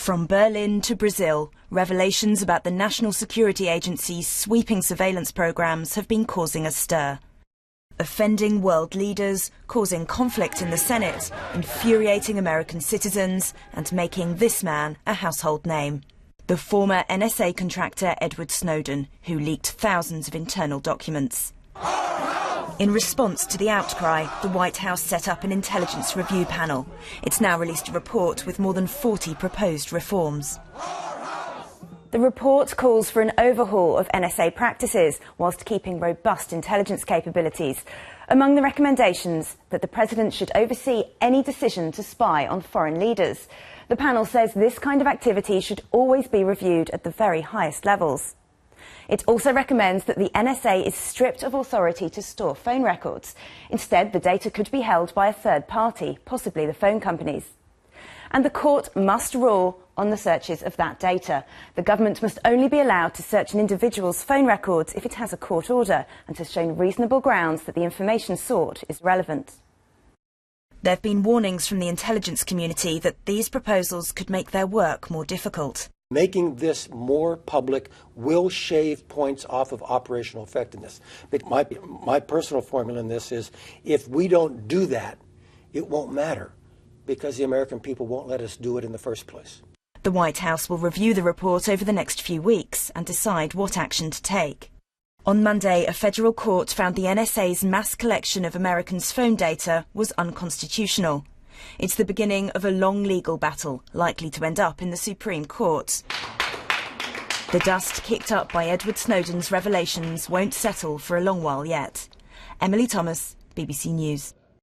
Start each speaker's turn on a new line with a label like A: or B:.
A: From Berlin to Brazil, revelations about the National Security Agency's sweeping surveillance programs have been causing a stir. Offending world leaders, causing conflict in the Senate, infuriating American citizens, and making this man a household name. The former NSA contractor Edward Snowden, who leaked thousands of internal documents. In response to the outcry, the White House set up an intelligence review panel. It's now released a report with more than 40 proposed reforms. The report calls for an overhaul of NSA practices whilst keeping robust intelligence capabilities. Among the recommendations, that the President should oversee any decision to spy on foreign leaders. The panel says this kind of activity should always be reviewed at the very highest levels. It also recommends that the NSA is stripped of authority to store phone records. Instead, the data could be held by a third party, possibly the phone companies. And the court must rule on the searches of that data. The government must only be allowed to search an individual's phone records if it has a court order and has shown reasonable grounds that the information sought is relevant. There have been warnings from the intelligence community that these proposals could make their work more difficult.
B: Making this more public will shave points off of operational effectiveness. But my personal formula in this is, if we don't do that, it won't matter, because the American people won't let us do it in the first place.
A: The White House will review the report over the next few weeks and decide what action to take. On Monday, a federal court found the NSA's mass collection of Americans' phone data was unconstitutional. It's the beginning of a long legal battle, likely to end up in the Supreme Court. The dust kicked up by Edward Snowden's revelations won't settle for a long while yet. Emily Thomas, BBC News.